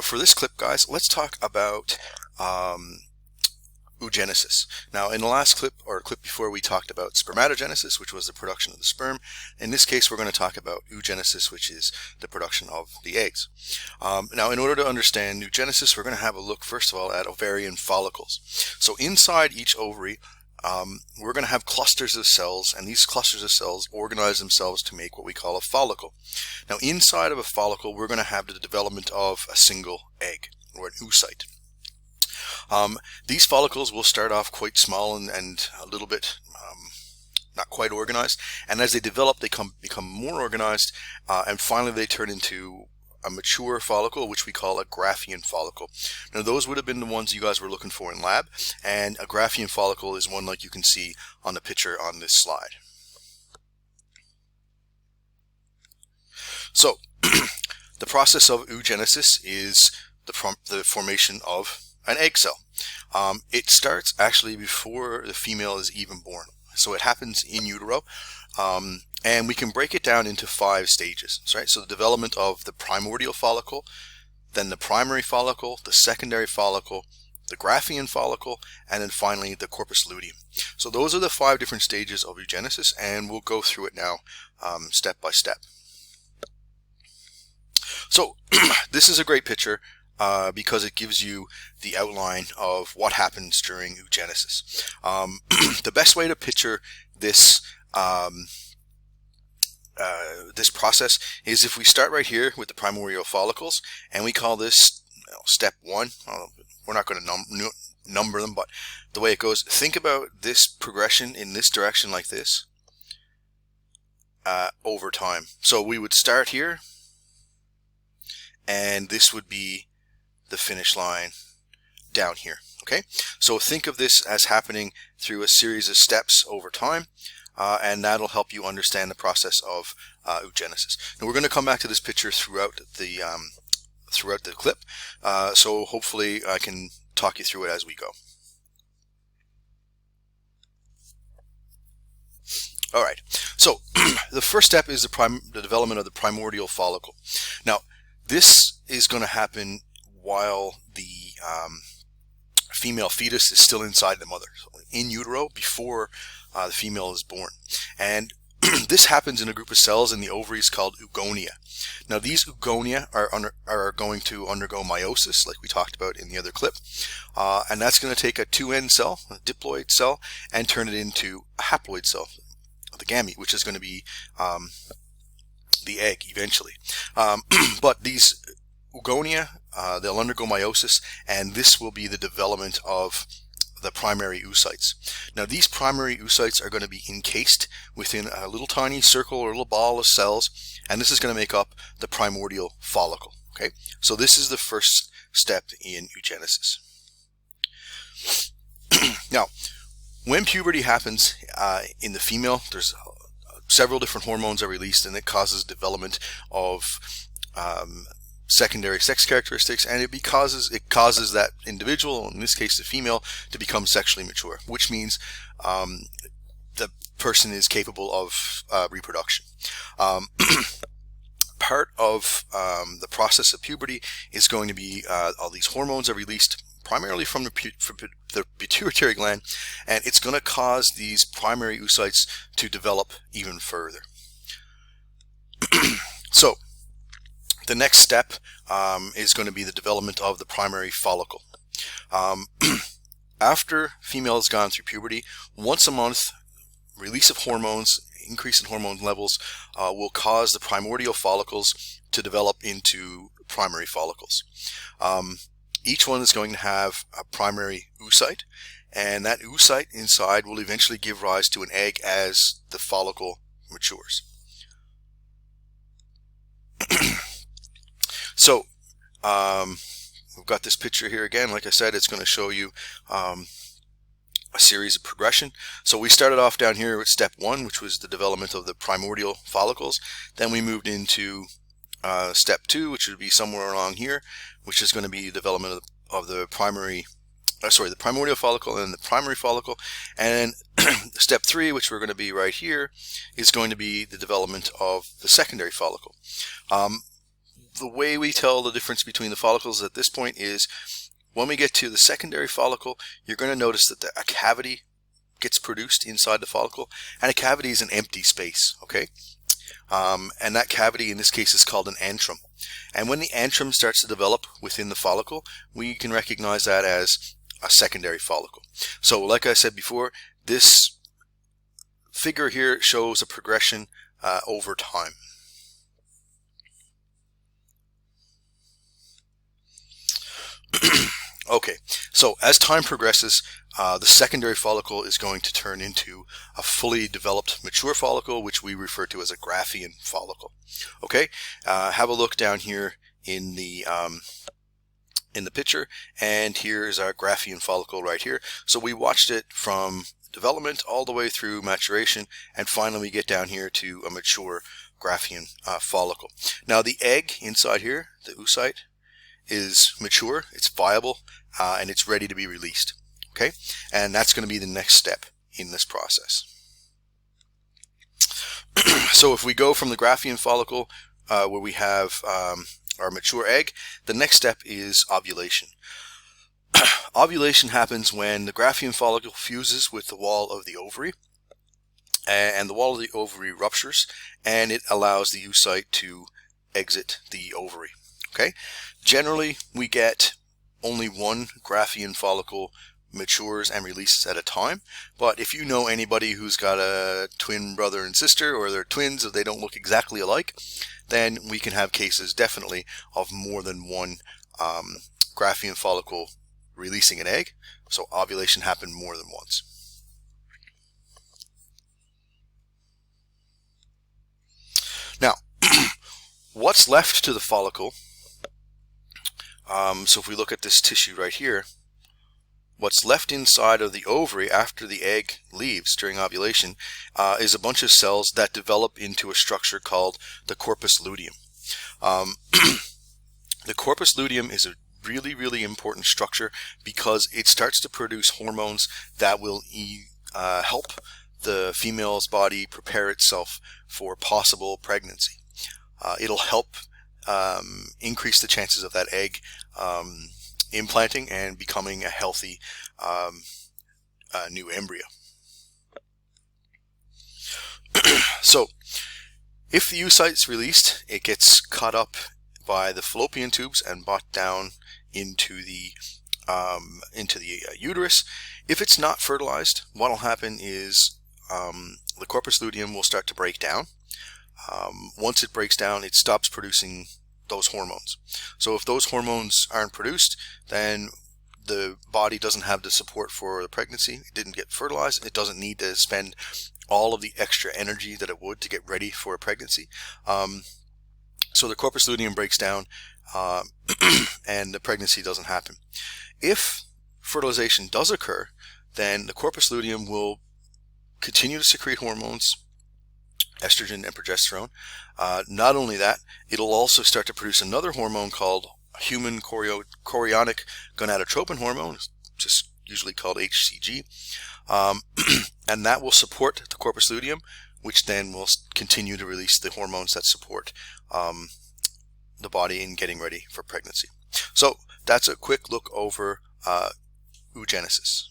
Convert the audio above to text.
for this clip, guys, let's talk about oogenesis. Now, in the last clip, or clip before, we talked about spermatogenesis, which was the production of the sperm. In this case, we're going to talk about oogenesis, which is the production of the eggs. Now, in order to understand oogenesis, we're going to have a look, first of all, at ovarian follicles. So inside each ovary, we're going to have clusters of cells, and these clusters of cells organize themselves to make what we call a follicle. Now, inside of a follicle, we're going to have the development of a single egg, or an oocyte. These follicles will start off quite small and a little bit not quite organized, and as they develop, they become more organized, and finally they turn into a mature follicle, which we call a Graafian follicle. Now, those would have been the ones you guys were looking for in lab, and a Graafian follicle is one like you can see on the picture on this slide. So, the process of oogenesis is the formation of an egg cell. It starts actually before the female is even born. So it happens in utero, and we can break it down into 5 stages. Right? So the development of the primordial follicle, then the primary follicle, the secondary follicle, the Graafian follicle, and then finally the corpus luteum. So those are the 5 different stages of oogenesis, and we'll go through it now step by step. So this is a great picture because it gives you the outline of what happens during oogenesis. The best way to picture this this process is if we start right here with the primordial follicles, and we call this step 1. We're not going to number them, but the way it goes, think about this progression in this direction like this over time. So we would start here, and this would be the finish line down here. Okay, so think of this as happening through a series of steps over time, and that'll help you understand the process of oogenesis. Now, we're going to come back to this picture throughout the clip, so hopefully I can talk you through it as we go. All right, so the first step is the development of the primordial follicle. Now, this is going to happen while the female fetus is still inside the mother, so in utero, before the female is born. And this happens in a group of cells in the ovaries called oogonia. Now, these oogonia are going to undergo meiosis, like we talked about in the other clip, and that's going to take a 2N cell, a diploid cell, and turn it into a haploid cell, the gamete, which is going to be the egg eventually. But these oogonia, they'll undergo meiosis, and this will be the development of the primary oocytes. Now, these primary oocytes are going to be encased within a little tiny circle or little ball of cells, and this is going to make up the primordial follicle. Okay, so this is the first step in oogenesis. Now, when puberty happens in the female, there's several different hormones are released, and it causes development of secondary sex characteristics, and it causes that individual, in this case the female, to become sexually mature, which means the person is capable of reproduction. Part of the process of puberty is going to be all these hormones are released primarily from the pituitary gland, and it's going to cause these primary oocytes to develop even further. So the next step is going to be the development of the primary follicle. After female has gone through puberty, once a month, release of hormones, increase in hormone levels, will cause the primordial follicles to develop into primary follicles. Each one is going to have a primary oocyte, and that oocyte inside will eventually give rise to an egg as the follicle matures. So we've got this picture here again. Like I said, it's going to show you a series of progression. So we started off down here with step 1, which was the development of the primordial follicles. Then we moved into step 2, which would be somewhere along here, which is going to be development of the the primordial follicle and the primary follicle. And step 3, which we're going to be right here, is going to be the development of the secondary follicle. the way we tell the difference between the follicles at this point is when we get to the secondary follicle, you're going to notice that a cavity gets produced inside the follicle, and a cavity is an empty space, okay? And that cavity in this case is called an antrum. And when the antrum starts to develop within the follicle, we can recognize that as a secondary follicle. So like I said before, this figure here shows a progression over time. Okay, so as time progresses, the secondary follicle is going to turn into a fully developed mature follicle, which we refer to as a Graafian follicle. Okay, have a look down here in the picture, and here's our Graafian follicle right here. So we watched it from development all the way through maturation, and finally we get down here to a mature Graafian follicle. Now the egg inside here, the oocyte, is mature, it's viable, and it's ready to be released. Okay, and that's going to be the next step in this process. So if we go from the Graafian follicle, where we have our mature egg, the next step is ovulation. Ovulation happens when the Graafian follicle fuses with the wall of the ovary, and the wall of the ovary ruptures, and it allows the oocyte to exit the ovary. Okay, generally we get only one Graafian follicle matures and releases at a time, but if you know anybody who's got a twin brother and sister, or they're twins, or they don't look exactly alike, then we can have cases definitely of more than one Graafian follicle releasing an egg. So ovulation happened more than once. Now, what's left to the follicle? So if we look at this tissue right here, what's left inside of the ovary after the egg leaves during ovulation is a bunch of cells that develop into a structure called the corpus luteum. The corpus luteum is a really important structure because it starts to produce hormones that will help the female's body prepare itself for possible pregnancy. It'll help increase the chances of that egg implanting and becoming a healthy new embryo. So if the oocyte's released, it gets cut up by the fallopian tubes and brought down into the uterus. If it's not fertilized, what will happen is the corpus luteum will start to break down. Once it breaks down, it stops producing those hormones. So if those hormones aren't produced, then the body doesn't have the support for the pregnancy. It didn't get fertilized. It doesn't need to spend all of the extra energy that it would to get ready for a pregnancy. So the corpus luteum breaks down and the pregnancy doesn't happen. If fertilization does occur, then the corpus luteum will continue to secrete hormones, estrogen and progesterone. Not only that, it'll also start to produce another hormone called human chorionic gonadotropin hormone, just usually called HCG, and that will support the corpus luteum, which then will continue to release the hormones that support the body in getting ready for pregnancy. So that's a quick look over oogenesis.